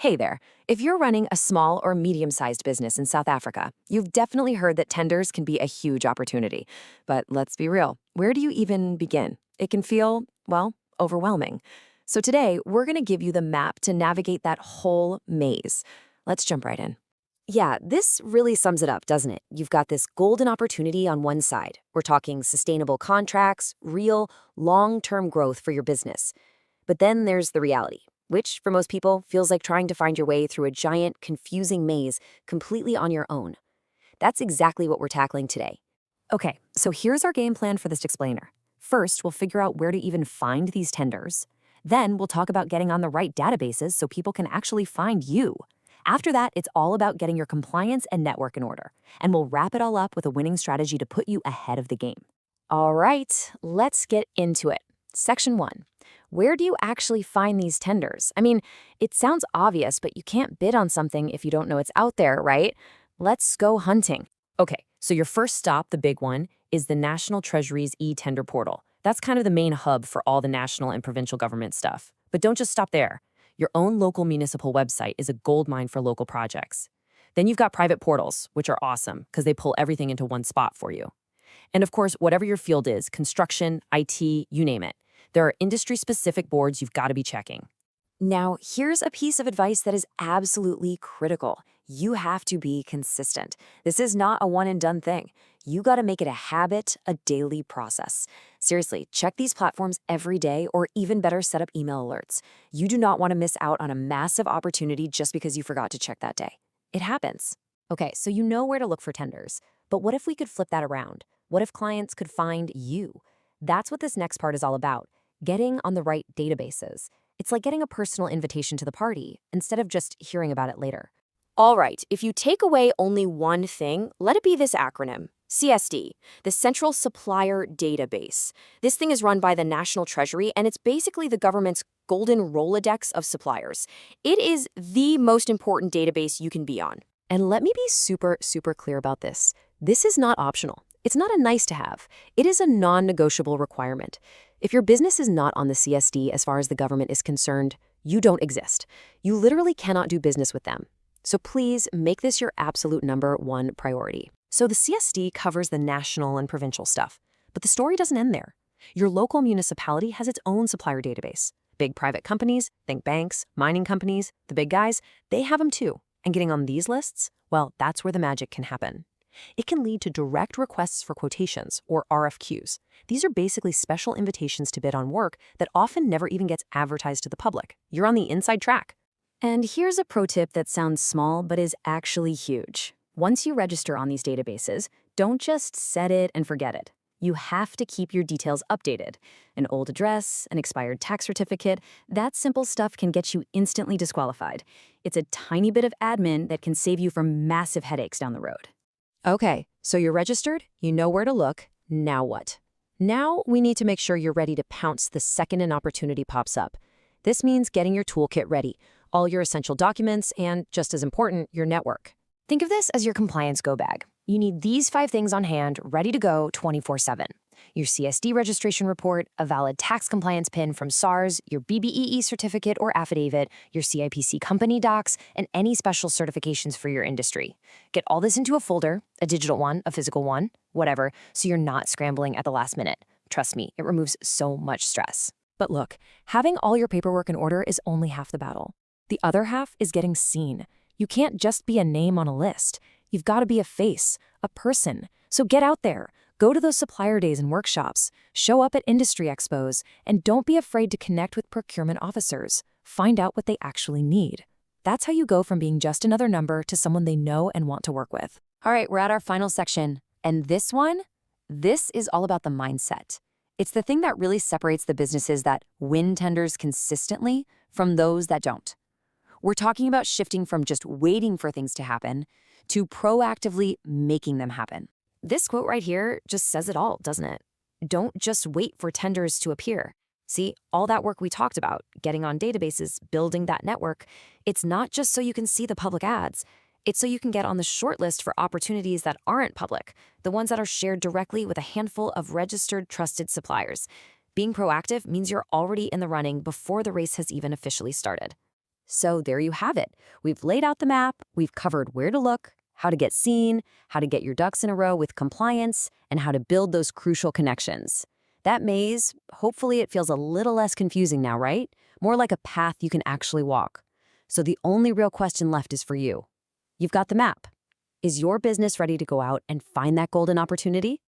Hey there. If you're running a small or medium-sized business in South Africa, you've definitely heard that tenders can be a huge opportunity. But let's be real, where do you even begin? It can feel, well, overwhelming. So today, we're going to give you the map to navigate that whole maze. Let's jump right in. Yeah, this really sums it up, doesn't it? You've got this golden opportunity on one side. We're talking sustainable contracts, real, long-term growth for your business. But then there's the reality, which for most people feels like trying to find your way through a giant, confusing maze completely on your own. That's exactly what we're tackling today. Okay, so here's our game plan for this explainer. First, we'll figure out where to even find these tenders. Then we'll talk about getting on the right databases so people can actually find you. After that, it's all about getting your compliance and network in order. And we'll wrap it all up with a winning strategy to put you ahead of the game. All right, let's get into it. Section 1. Where do you actually find these tenders? I mean, it sounds obvious, but you can't bid on something if you don't know it's out there, right? Let's go hunting. Okay, so your first stop, the big one, is the National Treasury's e-tender portal. That's kind of the main hub for all the national and provincial government stuff. But don't just stop there. Your own local municipal website is a goldmine for local projects. Then you've got private portals, which are awesome because they pull everything into one spot for you. And of course, whatever your field is, construction, IT, you name it, there are industry-specific boards you've got to be checking. Now, here's a piece of advice that is absolutely critical. You have to be consistent. This is not a one-and-done thing. You got to make it a habit, a daily process. Seriously, check these platforms every day, or even better, set up email alerts. You do not want to miss out on a massive opportunity just because you forgot to check that day. It happens. Okay, so you know where to look for tenders. But what if we could flip that around? What if clients could find you? That's what this next part is all about. Getting on the right databases. It's like getting a personal invitation to the party instead of just hearing about it later. All right, if you take away only one thing, let it be this acronym, CSD, the Central Supplier Database. This thing is run by the National Treasury, and it's basically the government's golden Rolodex of suppliers. It is the most important database you can be on. And let me be super, super clear about this. This is not optional. It's not a nice to have. It is a non-negotiable requirement. If your business is not on the CSD as far as the government is concerned, you don't exist. You literally cannot do business with them. So please make this your absolute number one priority. So the CSD covers the national and provincial stuff, but the story doesn't end there. Your local municipality has its own supplier database. Big private companies, think banks, mining companies, the big guys, they have them too. And getting on these lists, well, that's where the magic can happen. It can lead to direct requests for quotations, or RFQs. These are basically special invitations to bid on work that often never even gets advertised to the public. You're on the inside track. And here's a pro tip that sounds small but is actually huge. Once you register on these databases, don't just set it and forget it. You have to keep your details updated. An old address, an expired tax certificate, that simple stuff can get you instantly disqualified. It's a tiny bit of admin that can save you from massive headaches down the road. Okay, so you're registered, you know where to look, now what? Now we need to make sure you're ready to pounce the second an opportunity pops up. This means getting your toolkit ready, all your essential documents, and just as important, your network. Think of this as your compliance go bag. You need these 5 things on hand, ready to go 24/7. Your CSD registration report, a valid tax compliance PIN from SARS, your BBEE certificate or affidavit, your CIPC company docs, and any special certifications for your industry. Get all this into a folder, a digital one, a physical one, whatever, so you're not scrambling at the last minute. Trust me, it removes so much stress. But look, having all your paperwork in order is only half the battle. The other half is getting seen. You can't just be a name on a list. You've got to be a face, a person. So get out there. Go to those supplier days and workshops, show up at industry expos, and don't be afraid to connect with procurement officers. Find out what they actually need. That's how you go from being just another number to someone they know and want to work with. All right, we're at our final section. And this is all about the mindset. It's the thing that really separates the businesses that win tenders consistently from those that don't. We're talking about shifting from just waiting for things to happen to proactively making them happen. This quote right here just says it all, doesn't it? Don't just wait for tenders to appear. See, all that work we talked about, getting on databases, building that network, it's not just so you can see the public ads. It's so you can get on the short list for opportunities that aren't public, the ones that are shared directly with a handful of registered, trusted suppliers. Being proactive means you're already in the running before the race has even officially started. So there you have it. We've laid out the map, we've covered where to look, how to get seen, how to get your ducks in a row with compliance, and how to build those crucial connections. That maze, hopefully it feels a little less confusing now, right? More like a path you can actually walk. So the only real question left is for you. You've got the map. Is your business ready to go out and find that golden opportunity?